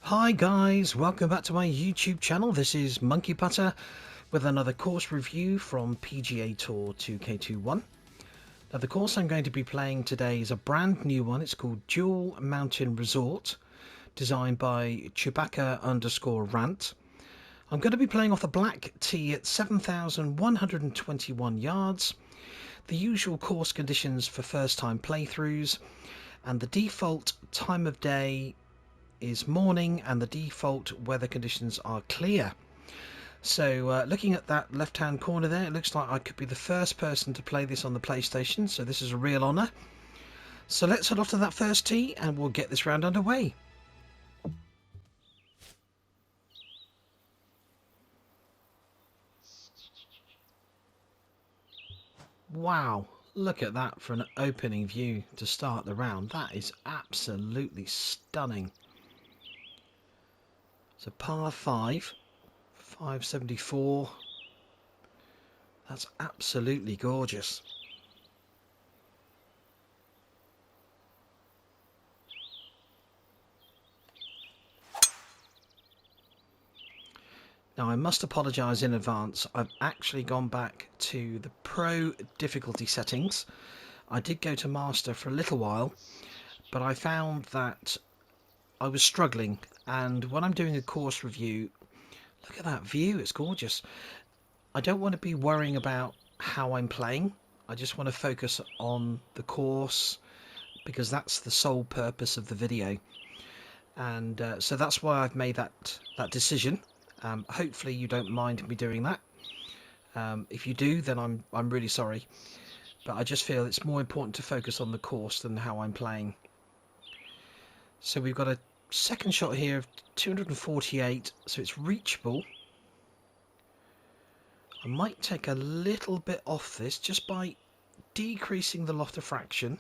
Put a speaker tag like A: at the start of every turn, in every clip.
A: Hi guys, welcome back to my YouTube channel. This is Monkey Putter with another course review from PGA Tour 2K21. Now the course I'm going to be playing today is a brand new one. It's called Dual Mountain Resort, designed by Chewbacca_Rant. I'm going to be playing off the black tee at 7,121 yards, the usual course conditions for first time playthroughs, and the default time of day is morning and the default weather conditions are clear. So looking at that left hand corner there, it looks like I could be the first person to play this on the PlayStation, so this is a real honour. So let's head off to that first tee and we'll get this round underway. Wow, look at that for an opening view to start the round. That is absolutely stunning. So par 5, 574. That's absolutely gorgeous. Now I must apologise in advance. I've actually gone back to the Pro difficulty settings. I did go to Master for a little while, but I found that I was struggling, and when I'm doing a course review, look at that view, it's gorgeous. I don't want to be worrying about how I'm playing. I just want to focus on the course because that's the sole purpose of the video, and so that's why I've made that decision. Hopefully you don't mind me doing that. If you do, then I'm really sorry, but I just feel it's more important to focus on the course than how I'm playing. So we've got a second shot here of 248, so it's reachable. I might take a little bit off this just by decreasing the loft of fraction.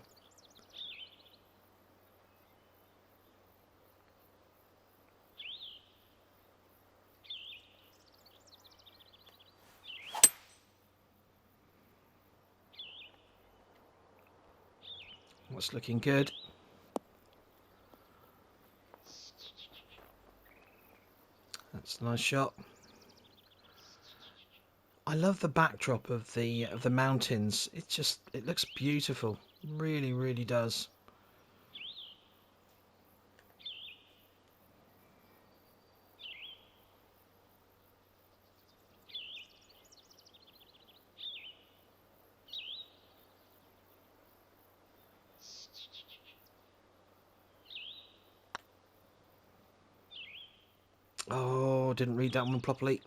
A: What's looking good? That's a nice shot. I love the backdrop of the mountains. It looks beautiful. Really, really does. Oh, didn't read that one properly.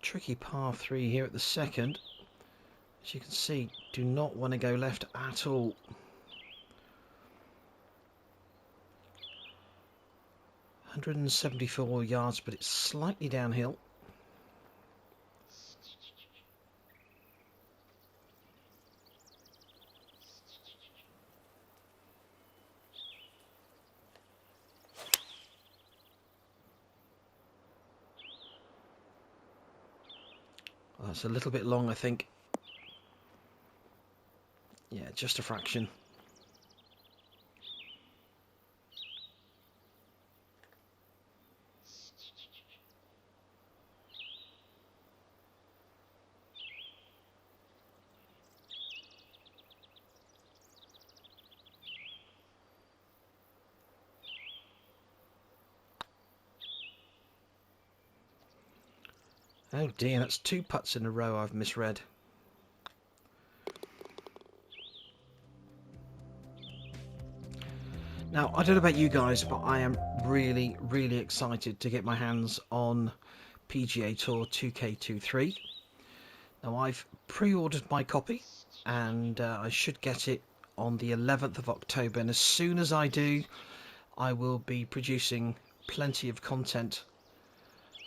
A: Tricky par 3 here at the second. As you can see, do not want to go left at all. $174 yards, but it's slightly downhill. Well, that's a little bit long, I think. Yeah, just a fraction. Oh dear, that's 2 putts in a row I've misread. Now, I don't know about you guys, but I am really, really excited to get my hands on PGA Tour 2K23. Now, I've pre-ordered my copy, and I should get it on the 11th of October. And as soon as I do, I will be producing plenty of content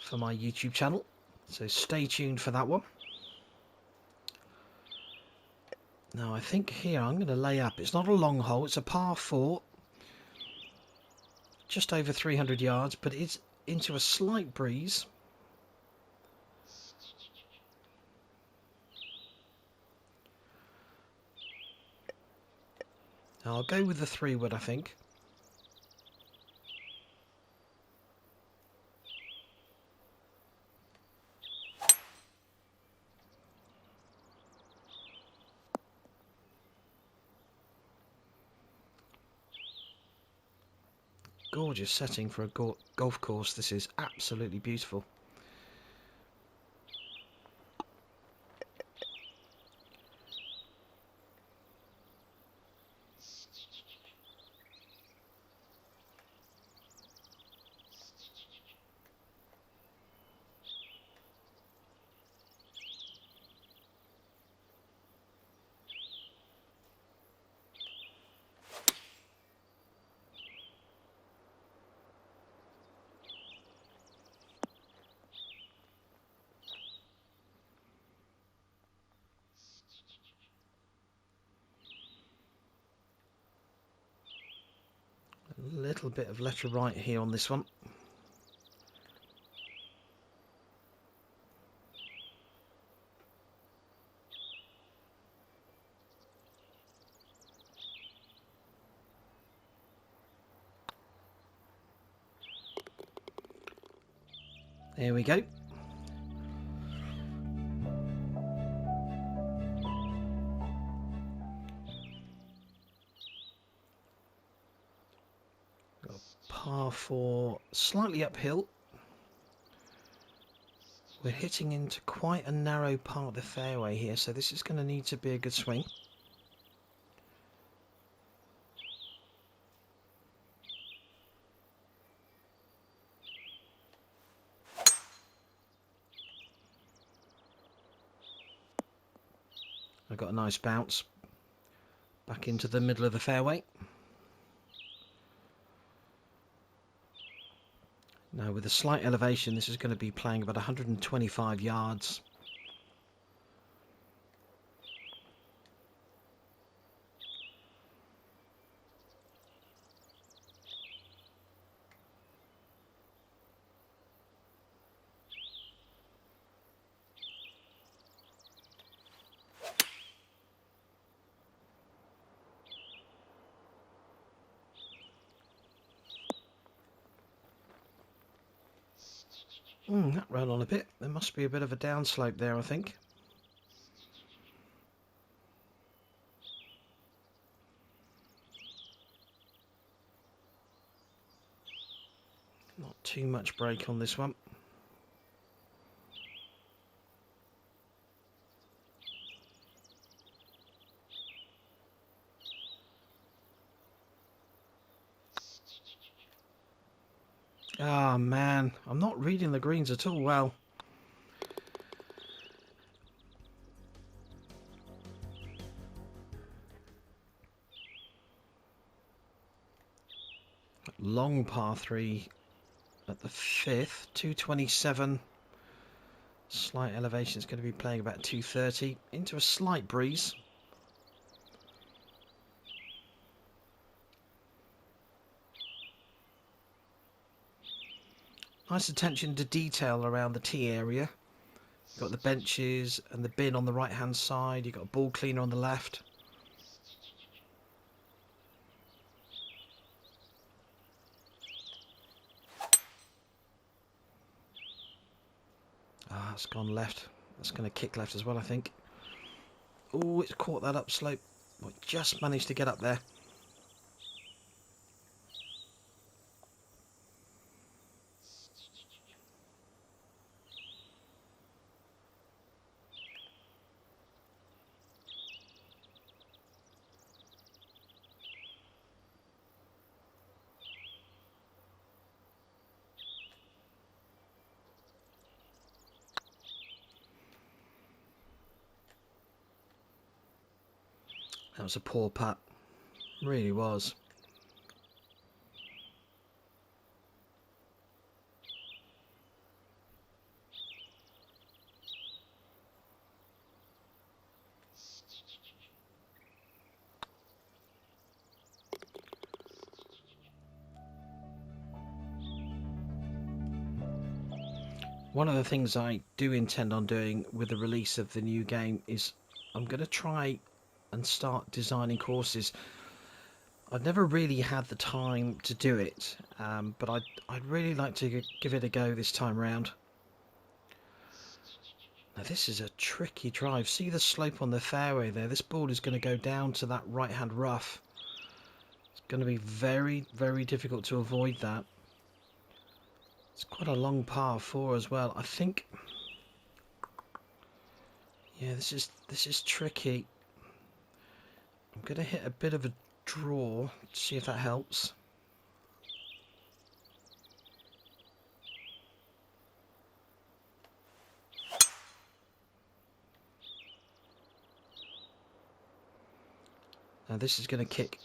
A: for my YouTube channel. So stay tuned for that one. Now, I think here I'm going to lay up. It's not a long hole, it's a par 4. Just over 300 yards, but it's into a slight breeze. I'll go with the 3-wood, I think. Gorgeous setting for a golf course. This is absolutely beautiful. A little bit of letter right here on this one. There we go. Got a par 4, slightly uphill. We're hitting into quite a narrow part of the fairway here, so this is going to need to be a good swing. I got a nice bounce back into the middle of the fairway. Now with a slight elevation, this is going to be playing about 125 yards. That ran on a bit. There must be a bit of a downslope there, I think. Not too much break on this one. Ah, man, I'm not reading the greens at all well. Long par 3 at the 5th, 227. Slight elevation is going to be playing about 230 into a slight breeze. Nice attention to detail around the tee area. You've got the benches and the bin on the right hand side. You've got a ball cleaner on the left. Ah, it's gone left. That's going to kick left as well, I think. Oh, it's caught that upslope. Well, just managed to get up there. That was a poor putt. Really was. One of the things I do intend on doing with the release of the new game is I'm going to try and start designing courses I've never really had the time to do it, but I'd really like to give it a go this time round. Now this is a tricky drive. See the slope on the fairway there? This ball is going to go down to that right hand rough. It's going to be very, very difficult to avoid that. It's quite a long par 4 as well. I think, yeah, this is tricky. I'm going to hit a bit of a draw, see if that helps. Now this is going to kick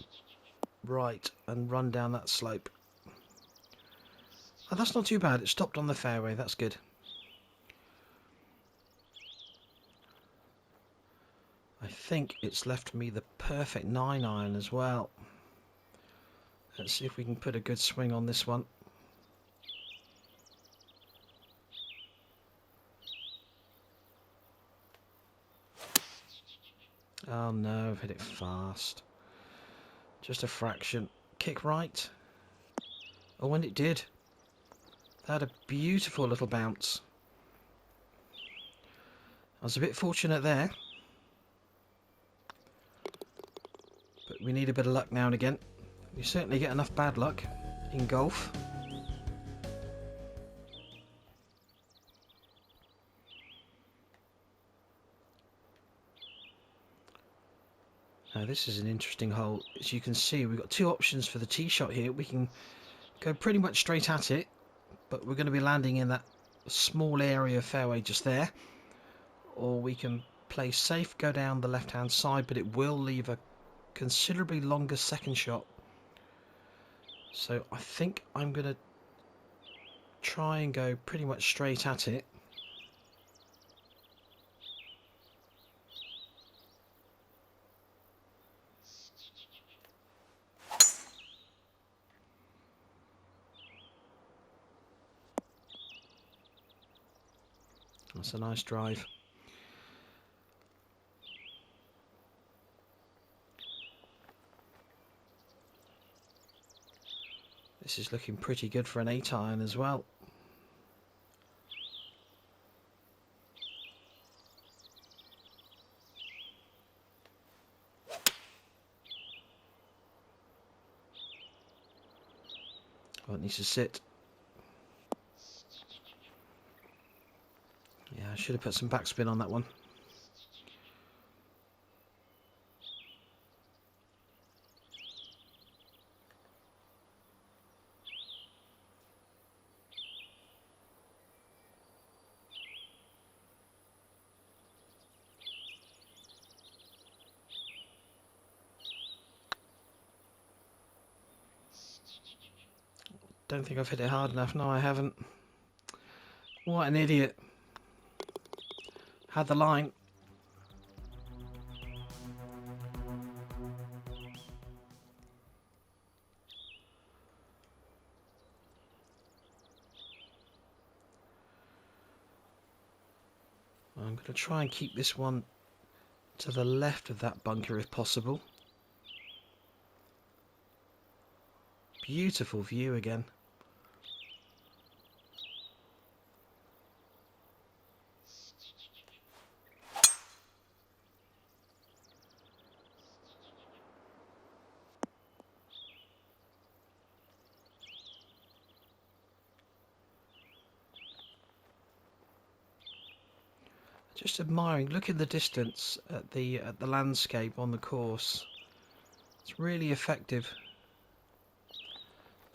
A: right and run down that slope. Oh, that's not too bad. It stopped on the fairway. That's good. I think it's left me the perfect 9-iron as well. Let's see if we can put a good swing on this one. Oh no, I've hit it fast. Just a fraction. Kick right. Oh, and it did. That had a beautiful little bounce. I was a bit fortunate there. But we need a bit of luck now and again. You certainly get enough bad luck in golf. Now this is an interesting hole. As you can see, we've got two options for the tee shot here. We can go pretty much straight at it, but we're going to be landing in that small area of fairway just there. Or we can play safe, go down the left hand side, but it will leave a considerably longer second shot. So I think I'm going to try and go pretty much straight at it. That's a nice drive. This is looking pretty good for an 8-iron as well. Oh, it needs to sit. Yeah, I should have put some backspin on that one. Don't think I've hit it hard enough. No, I haven't. What an idiot. Had the line. I'm going to try and keep this one to the left of that bunker if possible. Beautiful view again. Just admiring, look in the distance at the landscape on the course. It's really effective.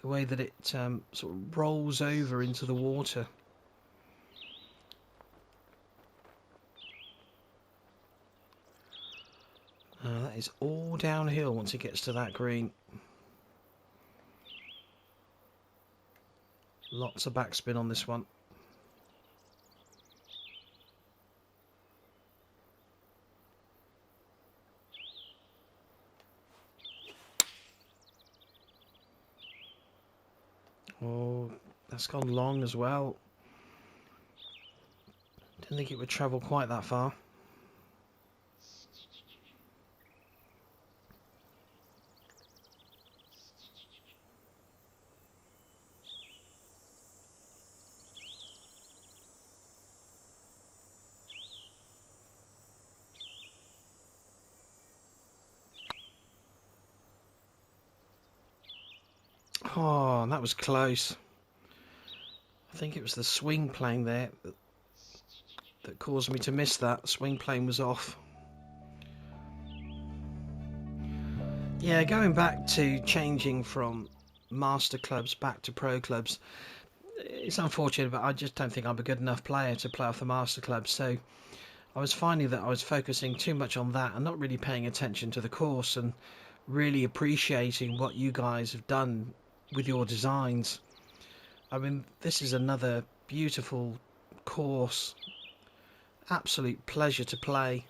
A: The way that it sort of rolls over into the water. That is all downhill once it gets to that green. Lots of backspin on this one. Oh, that's gone long as well. Didn't think it would travel quite that far. Oh, that was close. I think it was the swing plane there that caused me to miss that. Swing plane was off. Yeah, going back to changing from master clubs back to pro clubs, it's unfortunate, but I just don't think I'm a good enough player to play off the master club. So I was finding that I was focusing too much on that and not really paying attention to the course and really appreciating what you guys have done with your designs. I mean, this is another beautiful course. Absolute pleasure to play.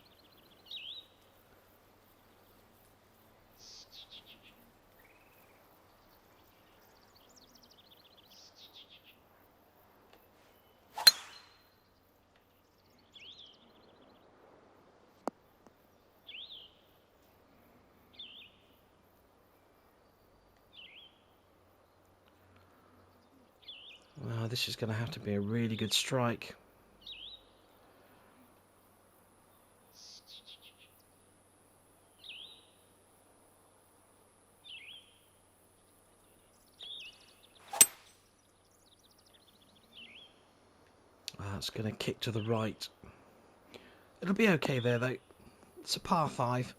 A: Wow, this is going to have to be a really good strike. It's going to kick to the right. It'll be okay there though. It's a par 5.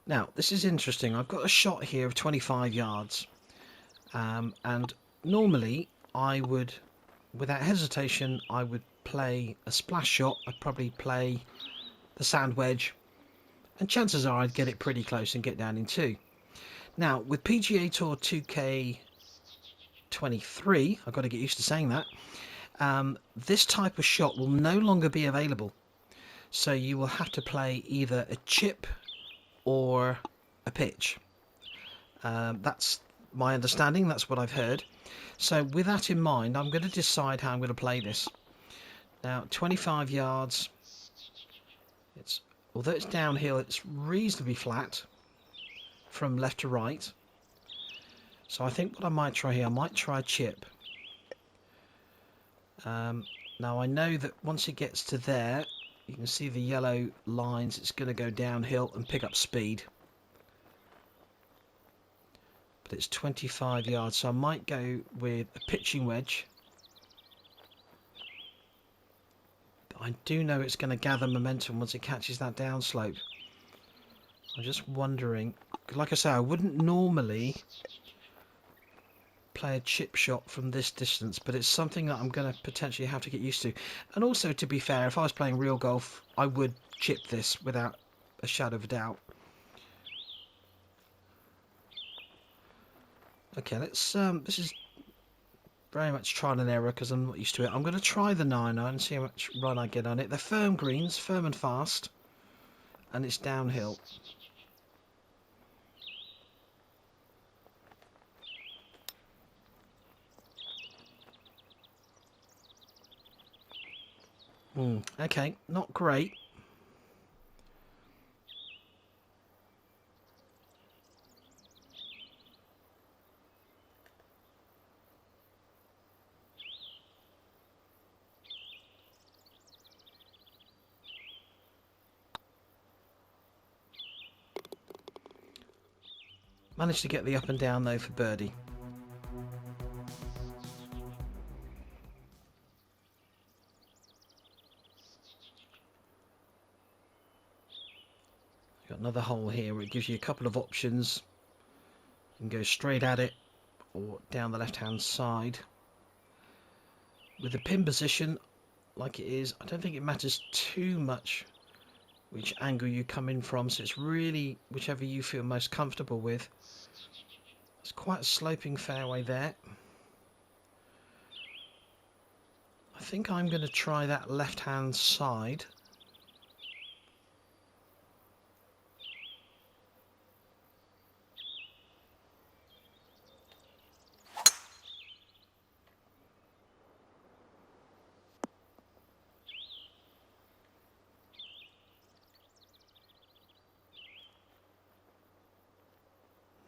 A: Now, this is interesting. I've got a shot here of 25 yards. And normally I would, without hesitation, I would play a splash shot. I'd probably play the sand wedge. And chances are I'd get it pretty close and get down in 2. Now, with PGA Tour 2K23, I've got to get used to saying that, this type of shot will no longer be available. So you will have to play either a chip or a pitch. That's my understanding, that's what I've heard. So with that in mind, I'm going to decide how I'm going to play this. Now, 25 yards, although it's downhill, it's reasonably flat from left to right. So I think what I might try here, I might try a chip. Now I know that once it gets to there, you can see the yellow lines, it's going to go downhill and pick up speed. But it's 25 yards, so I might go with a pitching wedge. But I do know it's going to gather momentum once it catches that downslope. I'm just wondering, like I say, I wouldn't normally play a chip shot from this distance, but it's something that I'm going to potentially have to get used to. And also, to be fair, if I was playing real golf, I would chip this without a shadow of a doubt. Okay, let's this is very much trial and error because I'm not used to it. I'm going to try the 9-iron and see how much run I get on it. They're firm greens, firm and fast, and it's downhill. Okay, not great. Managed to get the up and down though for birdie. Got another hole here where it gives you a couple of options. You can go straight at it or down the left hand side. With the pin position like it is, I don't think it matters too much which angle you come in from, so it's really whichever you feel most comfortable with. It's quite a sloping fairway there. I think I'm going to try that left hand side.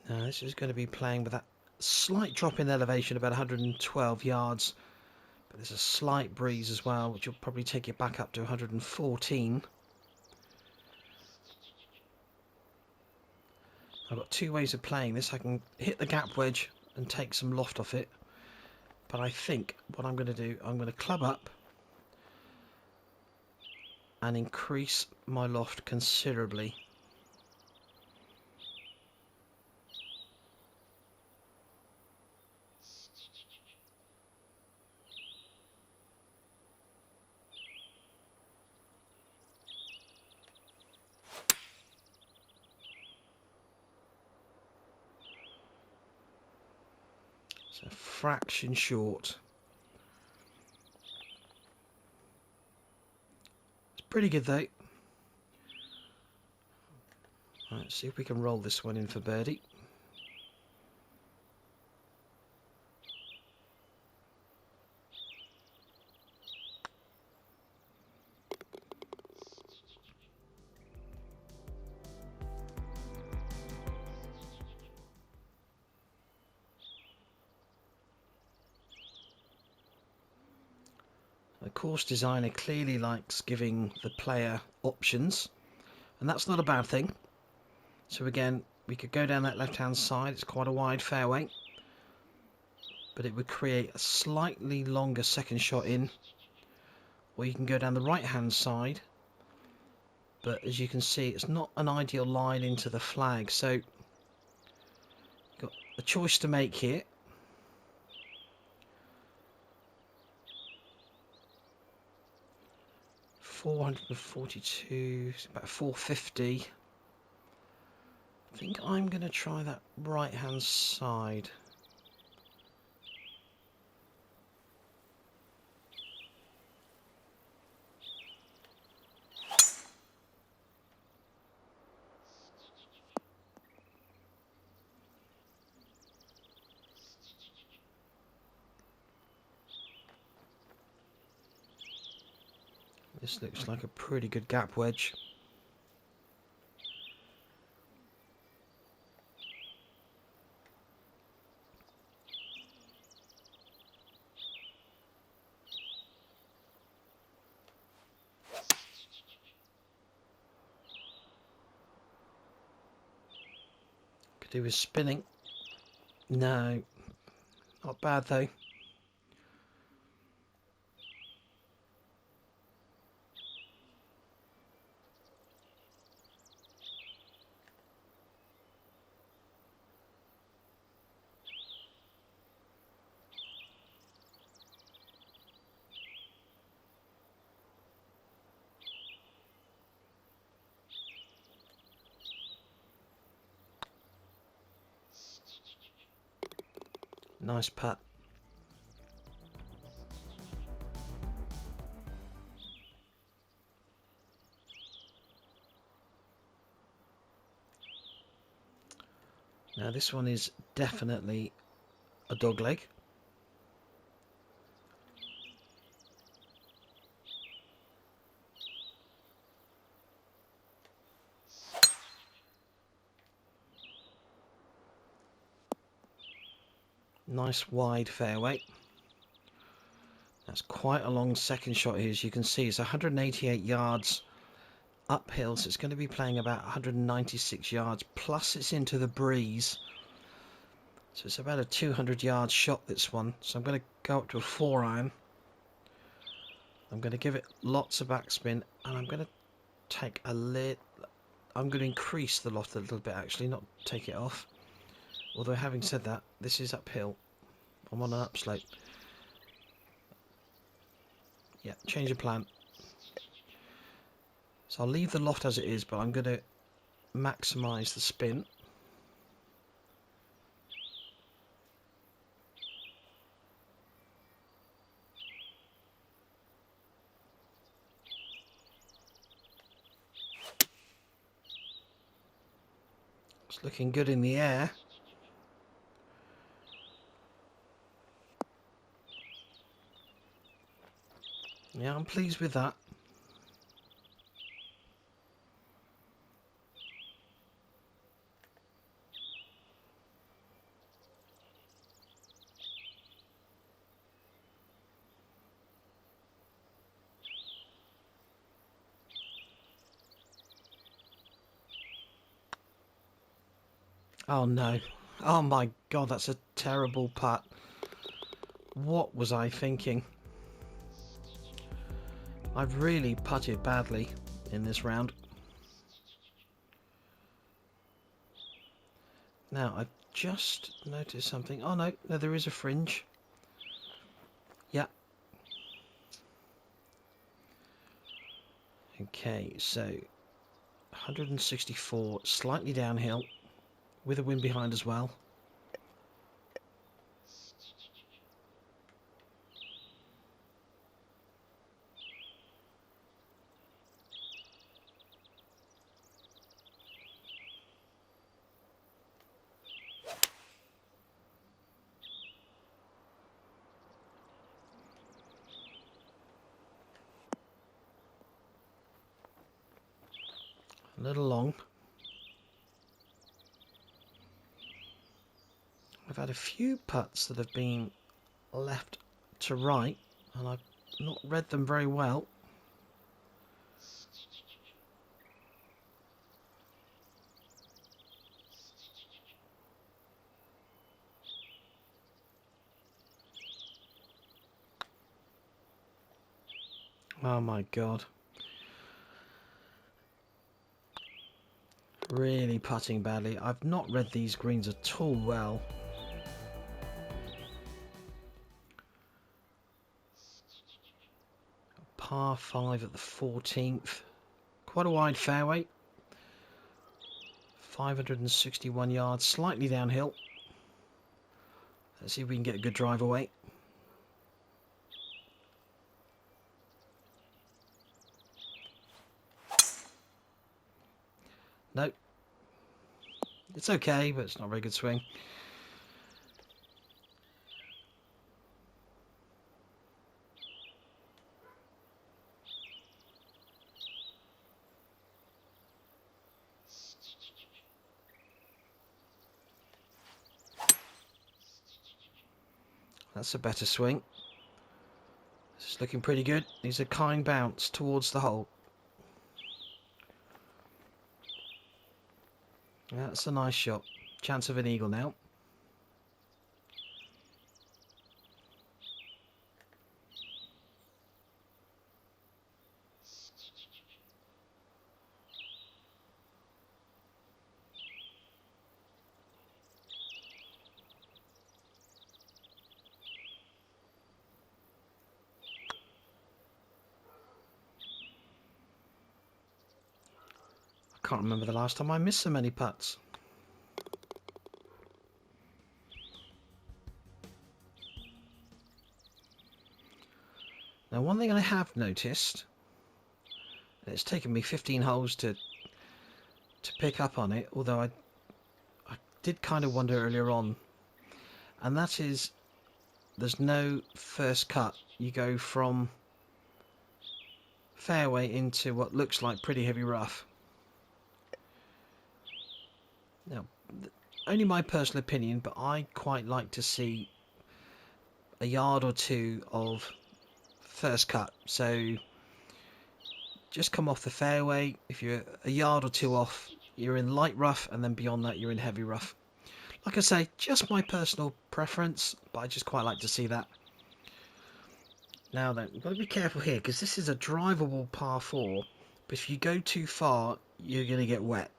A: Now this is going to be playing with that slight drop in elevation, about 112 yards. But there's a slight breeze as well, which will probably take it back up to 114. I've got two ways of playing this. I can hit the gap wedge and take some loft off it, but I think what I'm going to do, I'm going to club up and increase my loft considerably. It's a fraction short. It's pretty good though. Right, let's see if we can roll this one in for birdie. The course designer clearly likes giving the player options, and that's not a bad thing. So again, we could go down that left-hand side. It's quite a wide fairway, but it would create a slightly longer second shot in. Or you can go down the right-hand side, but as you can see, it's not an ideal line into the flag. So you've got a choice to make here. $442, about 450. I think I'm going to try that right-hand side. This looks like a pretty good gap wedge. Could do with spinning. No, not bad though. Nice putt. Now this one is definitely a dog leg. Nice wide fairway. That's quite a long second shot here, as you can see. It's 188 yards uphill, so it's going to be playing about 196 yards, plus it's into the breeze. So it's about a 200 yard shot, this one. So I'm going to go up to a 4-iron. I'm going to give it lots of backspin, and I'm going to take a little... I'm going to increase the loft a little bit, actually, not take it off. Although, having said that, this is uphill. I'm on an upslope. Yeah, change of plan. So I'll leave the loft as it is, but I'm going to maximise the spin. It's looking good in the air. Yeah, I'm pleased with that. Oh no. Oh my god, that's a terrible putt. What was I thinking? I've really putted badly in this round. Now, I've just noticed something. Oh no, no, there is a fringe. Yeah. Okay, so 164, slightly downhill, with a wind behind as well. A little long. I've had a few putts that have been left to right, and I've not read them very well. Oh my god. Really putting badly. I've not read these greens at all well. Par 5 at the 14th. Quite a wide fairway. 561 yards, slightly downhill. Let's see if we can get a good drive away. Nope. It's okay, but it's not a very good swing. That's a better swing. This is looking pretty good. Needs a kind bounce towards the hole. That's a nice shot. Chance of an eagle now. I can't remember the last time I missed so many putts. Now, one thing I have noticed, and it's taken me 15 holes to pick up on it, although I did kind of wonder earlier on, and that is there's no first cut. You go from fairway into what looks like pretty heavy rough. Now, only my personal opinion, but I quite like to see a yard or two of first cut. So just come off the fairway. If you're a yard or two off, you're in light rough, and then beyond that you're in heavy rough. Like I say, just my personal preference, but I just quite like to see that. Now then, we've got to be careful here, because this is a drivable par 4, but if you go too far, you're going to get wet.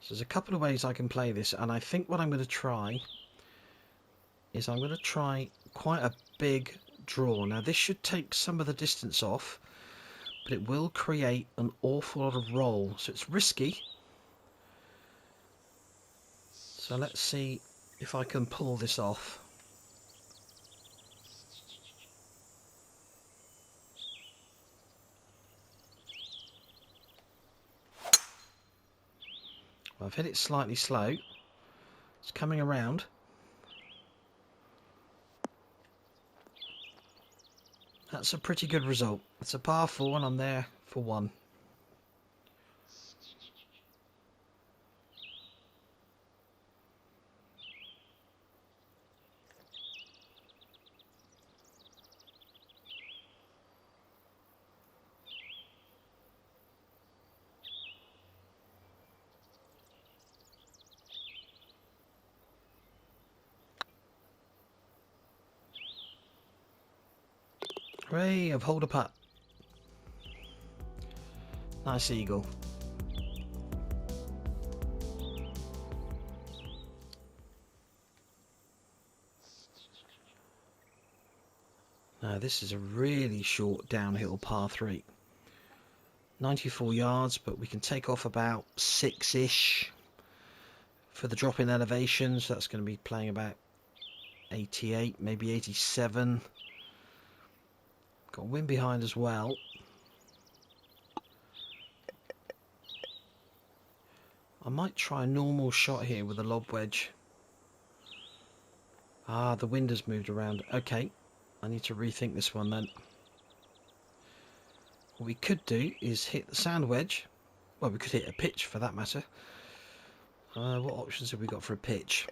A: So there's a couple of ways I can play this, and I think what I'm going to try is I'm going to try quite a big draw. Now this should take some of the distance off, but it will create an awful lot of roll, so it's risky. So let's see if I can pull this off. Well, I've hit it slightly slow. It's coming around. That's a pretty good result. It's a par 4 and I'm there for 1. Hooray, I've holed a putt. Nice eagle. Now this is a really short downhill par 3. 94 yards, but we can take off about 6-ish for the drop in elevation, so that's going to be playing about 88, maybe 87. Got wind behind as well. I might try a normal shot here with a lob wedge. Ah, the wind has moved around. Okay, I need to rethink this one then. What we could do is hit the sand wedge. Well, we could hit a pitch for that matter. What options have we got for a pitch?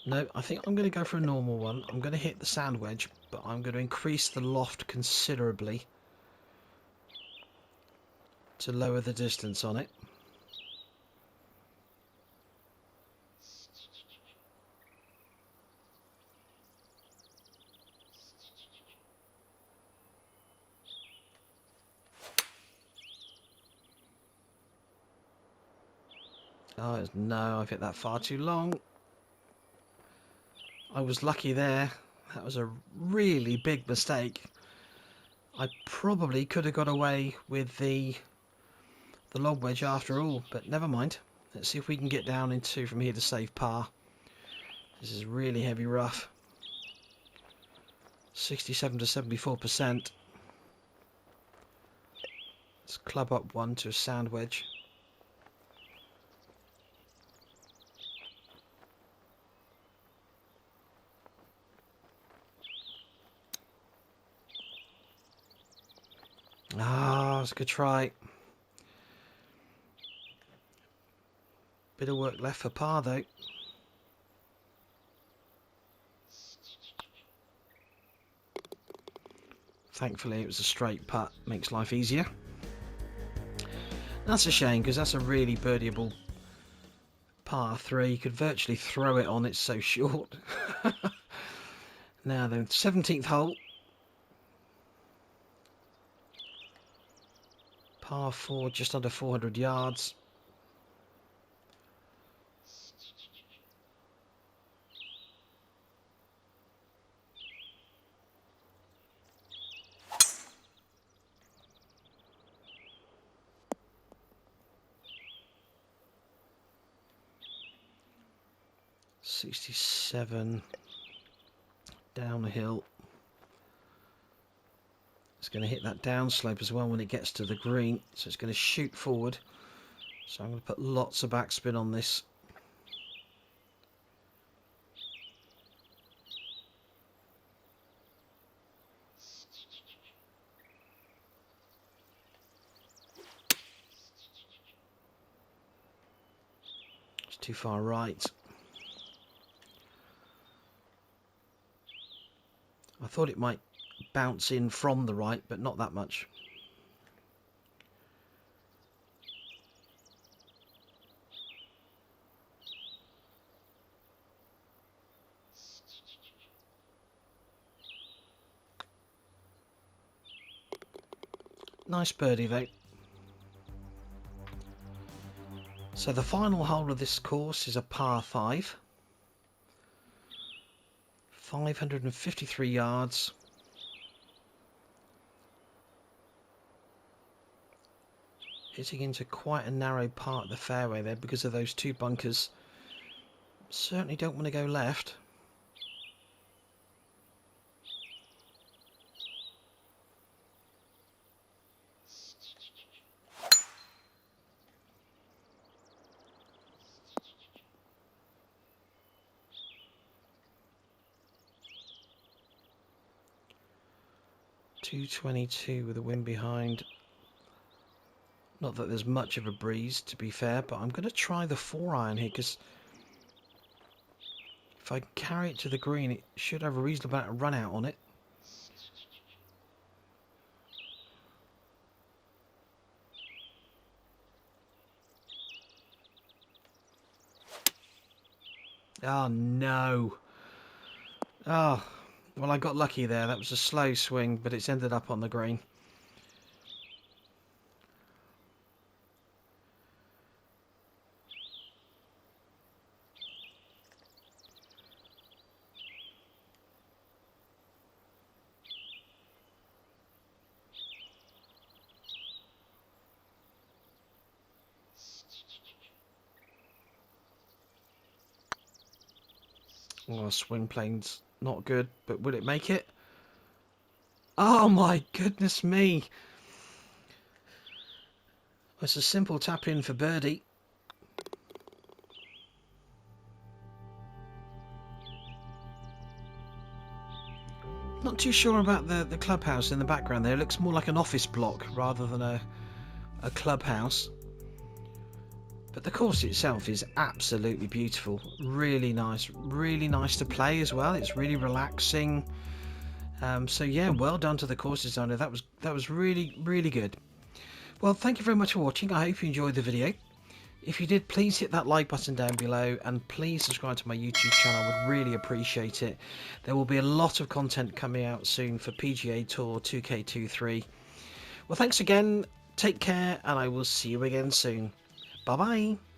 A: No, I think I'm going to go for a normal one. I'm going to hit the sand wedge, but I'm going to increase the loft considerably to lower the distance on it. Oh no, I've hit that far too long. I was lucky there. That was a really big mistake. I probably could have got away with the lob wedge after all, but never mind. Let's see if we can get down into from here to save par. This is really heavy rough. 67 to 74%. Let's club up one to a sand wedge. Ah, it's a good try. Bit of work left for par though. Thankfully it was a straight putt, makes life easier. That's a shame because that's a really birdieable par 3. You could virtually throw it on, it's so short. Now the 17th hole. Par 4, just under 400 yards. .67 down the hill. It's going to hit that downslope as well when it gets to the green, so it's going to shoot forward. So I'm going to put lots of backspin on this. It's too far right. I thought it might bounce in from the right, but not that much. Nice birdie though. So the final hole of this course is a par 5. 553 yards. Hitting into quite a narrow part of the fairway there because of those 2 bunkers. Certainly don't want to go left. .222 with the wind behind. Not that there's much of a breeze, to be fair, but I'm going to try the 4-iron here because if I carry it to the green, it should have a reasonable amount of run out on it. Oh no. Oh, well, I got lucky there. That was a slow swing, but it's ended up on the green. Oh, swing plane's not good, but will it make it? Oh my goodness me. It's a simple tap in for birdie. Not too sure about the clubhouse in the background there. It looks more like an office block rather than a clubhouse. But the course itself is absolutely beautiful. Really nice to play as well. It's really relaxing. So yeah, well done to the course designer. That was really good. Well, thank you very much for watching. I hope you enjoyed the video. If you did, please hit that like button down below and please subscribe to my YouTube channel. I would really appreciate it. There will be a lot of content coming out soon for PGA Tour 2K23. Well, thanks again. Take care and I will see you again soon. Bye bye.